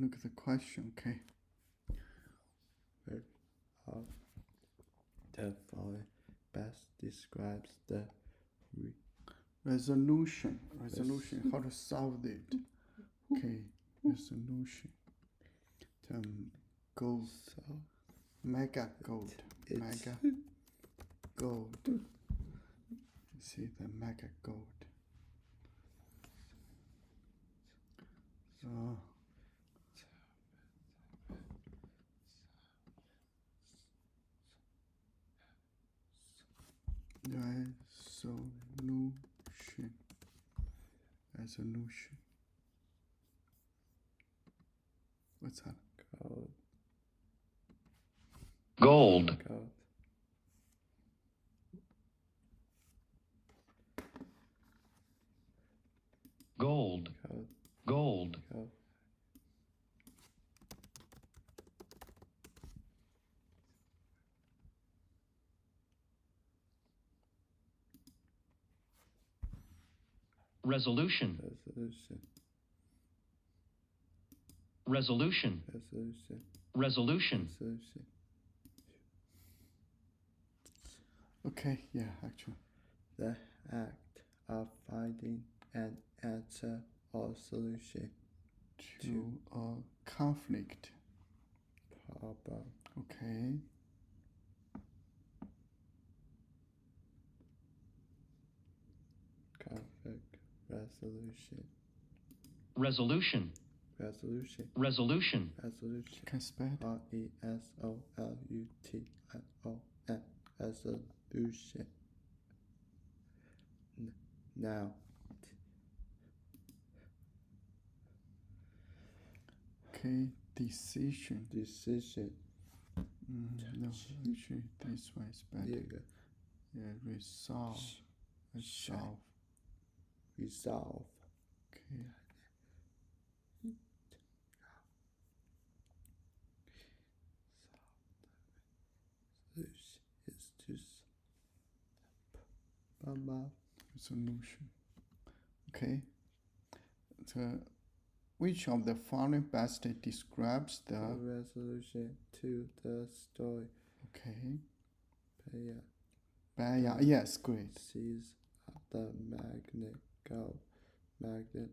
look at the question, okay? The following best describes the resolution, how to solve it. Okay, resolution. Gold, mega gold, see the mega gold. So resolution. What's that? Gold. Gold. Gold. Resolution. Resolution. Resolution. Okay, yeah, actually. The act of finding an answer or solution to a conflict. problem. Okay. Conflict resolution. Resolution. Resolution. Resolution. Resolution. Can I spell it? RESOLUTION. Resolution. Now. Okay, decision. No, actually, this one is better. Yeah, resolve. Okay. Is to Solution. Okay. Which of the following best describes the resolution to the story? Okay. Baya. Yes, great. Sees the magnet gold. Mega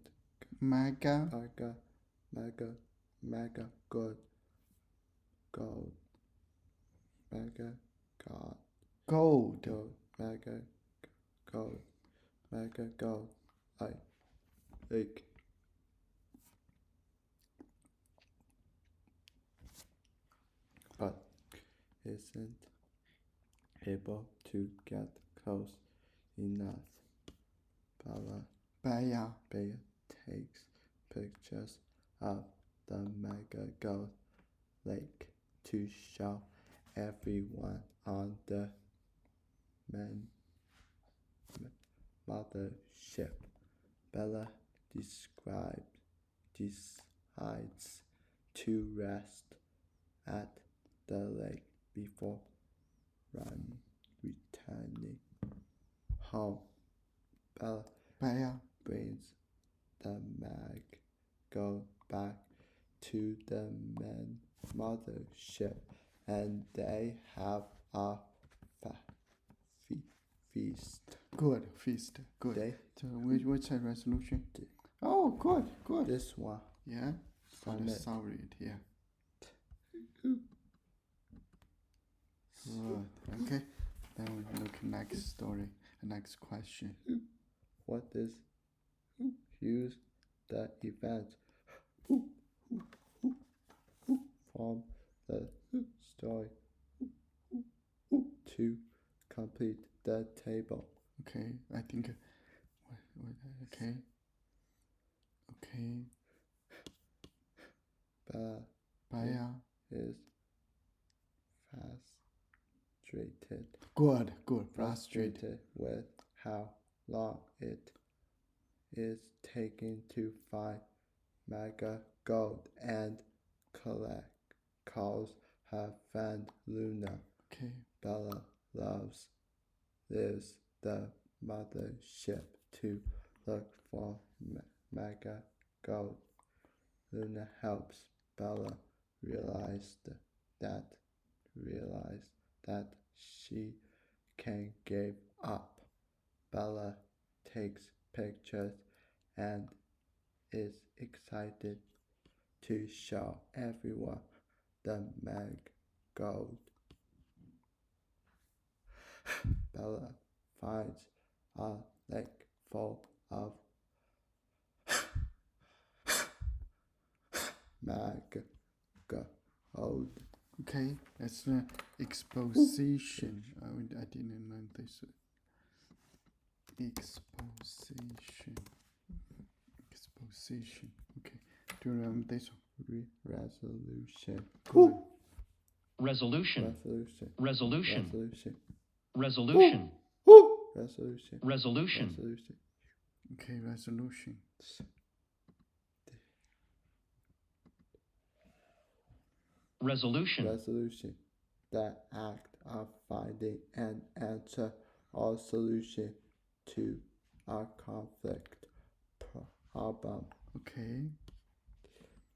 good. Gold. Mega god. gold. Mega gold. Like. But isn't able to get close enough. Baya takes pictures of the mega gold lake to show everyone on the mothership. Bella decides to rest at the lake before returning home. Baya brings the gold back to the mothership, and they have a feast. Good, feast. Good. So what's a resolution? Oh, good. This one. Yeah. Gotta solve it. Yeah. Good. Okay. Then we look next story. Next question. What is use the event from the story to complete the table? Okay, I think. Okay. Baya is frustrated with how long it is taking to find mega gold and calls her friend Luna. Okay. Bella leaves the mothership to look for mega gold. Luna helps Bella realized that she can't give up. Bella takes pictures and is excited to show everyone the marigold. Bella finds a lake full of marigold. Okay, that's the exposition. I didn't learn this. Exposition. Okay, do you remember this one? Resolution. Good. Resolution. Resolution. Resolution. Resolution. Resolution. Resolution. Resolution. Resolution. Okay, resolution. Resolution. Resolution. The act of finding an answer or solution to a conflict problem. Okay.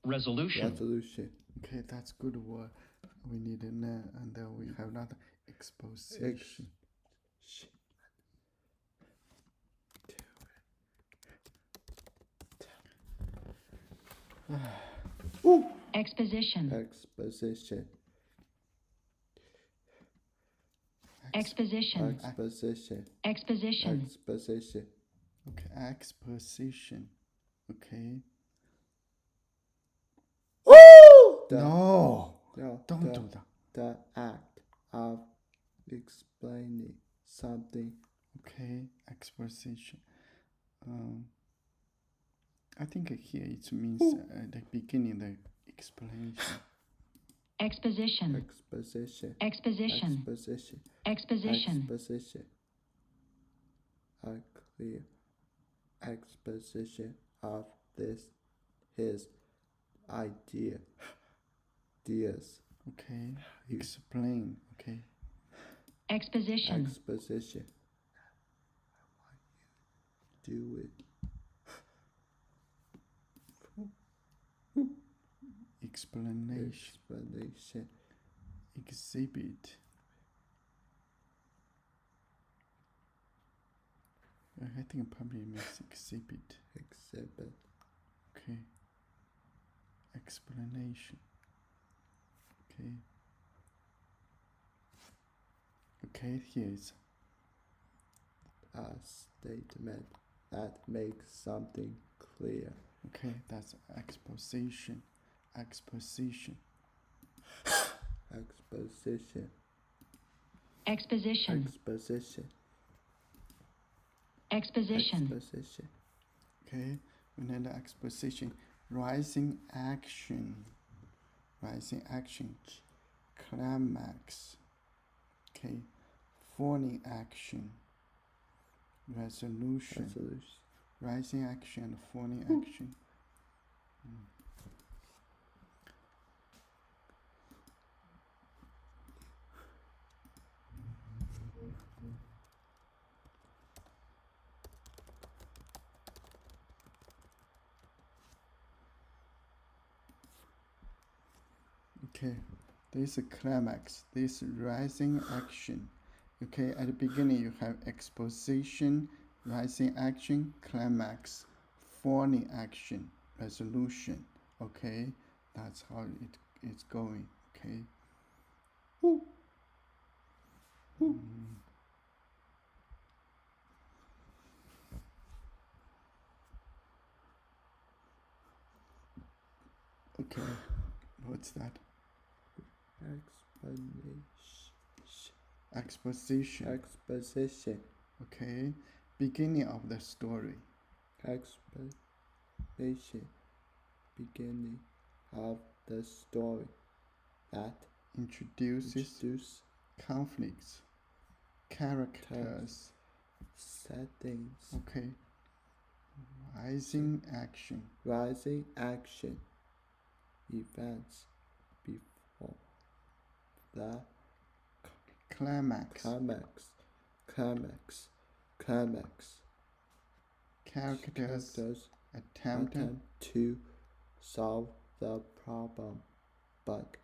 Resolution. Resolution. Okay, that's good word. We need an and then we have another exposition. Exposition. Exposition. Exposition. Exposition. Exposition. Exposition. Okay, exposition. Okay. The- No, No, don't the, do that. the act of explaining something. Okay, exposition. I think here it means the beginning, the explanation. Exposition. Exposition. Exposition. Exposition. Exposition. Exposition. A clear exposition of his ideas. Okay, explain. Okay, Exposition. Exposition. I want you to do it. explanation. Explanation. Exhibit. I think it probably means exhibit. Exhibit. Okay. Explanation. Okay. Okay, here is A statement that makes something clear. okay, that's exposition. Exposition. Exposition. Exposition. Exposition. Exposition. Exposition. Okay, and then exposition. Rising action. Rising action. Climax. Okay. Falling action. Resolution. Resolution. Rising action and falling action. Okay, this is a climax. This rising action. Okay, at the beginning you have exposition, rising action, climax, falling action, resolution. Okay, that's how it's going. Okay. Okay, what's that? Exposition. Exposition. Okay, beginning of the story. Exposition. Beginning of the story that Introduces conflicts, characters. settings. Okay. Rising action. Rising action. Events before the Climax. climax. Characters Characters attempt attempt to solve the problem, but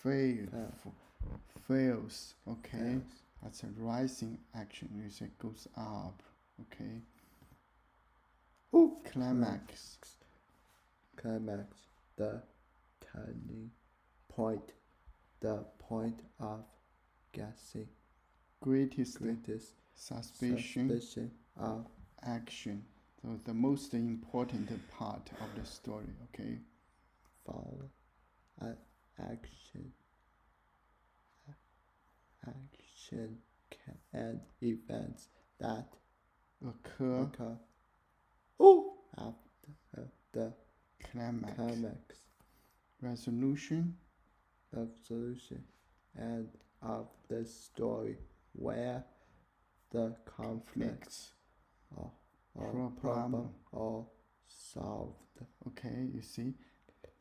fail, Fail. fails. Okay, fails. that's a rising action. You say goes up. Okay. Climax. Climax, the turning point, the point of guessing, Greatest greatest suspicion of action. So the most important part of the story. Okay. follow, action, and events that Occur occur after the climax. climax, Resolution and of the story where the conflict conflicts. or Problem. problem or solved. Okay, you see,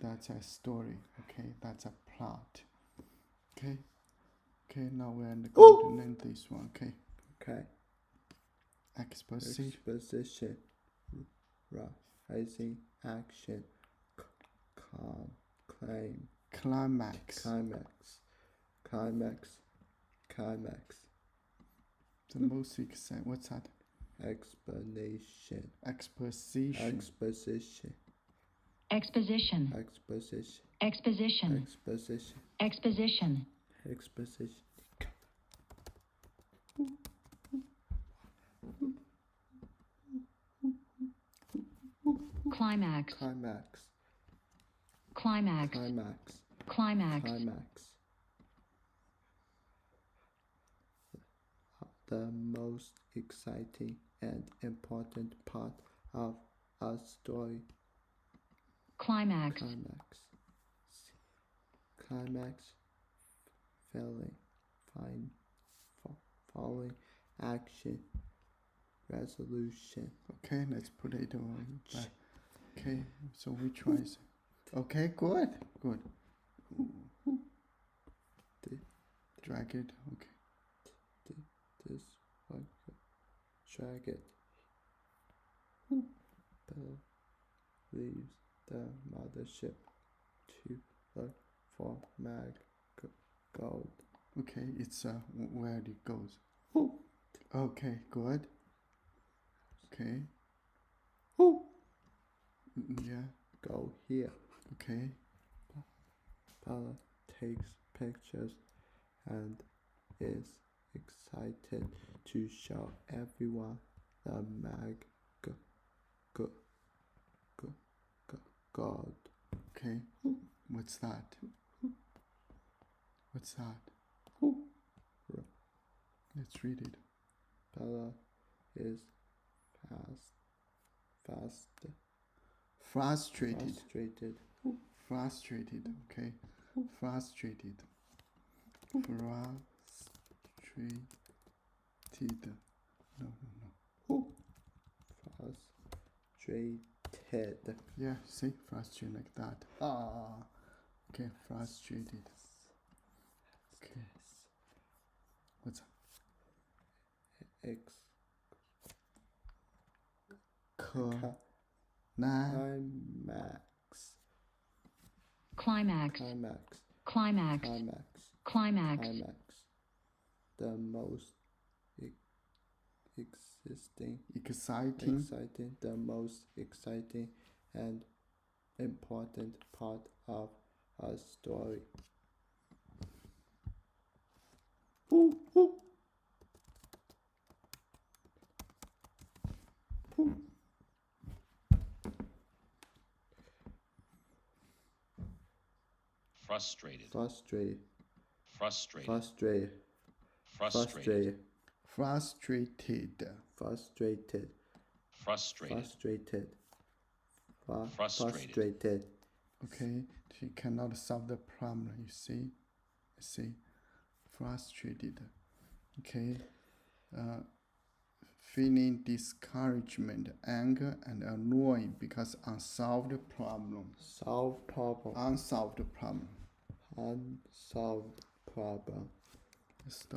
that's a story. Okay, that's a plot. Okay, okay. Now we're going to learn this one. Okay, Okay. exposition. Exposition, rising action, claim, Climax. climax, The most exciting. What's that? explanation, Exposition. exposition, Exposition. exposition, Exposition. exposition, Exposition. exposition. Climax. Climax, Climax. climax, Climax. climax. The most exciting and important part of a story. Climax. Climax, following action, resolution. Okay, let's put it on back. Okay, so which one is it? Okay, good, good. Drag it. Okay. This one, drag it. Bill leaves the mothership to look for mag gold. Okay, it's where it goes. Okay, good. Okay. Yeah. Go here. Okay. Bella takes pictures and is excited to show everyone the God. Okay. What's that? What's that? Let's read it. Bella is Frustrated. frustrated. Okay. Frustrated. No. Frustrated. Yeah, see? Frustrated like that. Okay, frustrated. Okay. What's that? Climax. Climax. Climax. The most Exciting. the most exciting and important part of a story. Frustrated. Frustrated. Frustrated. Frustrated. Frustrated. Frustrated. Frustrated. Frustrated. Frustrated. Frustrated. Okay, she cannot solve the problem. You see, frustrated. Okay, feeling discouragement, anger, and annoying because unsolved problem. Solve problem. Unsolved problem. Unsolved problem. Stop.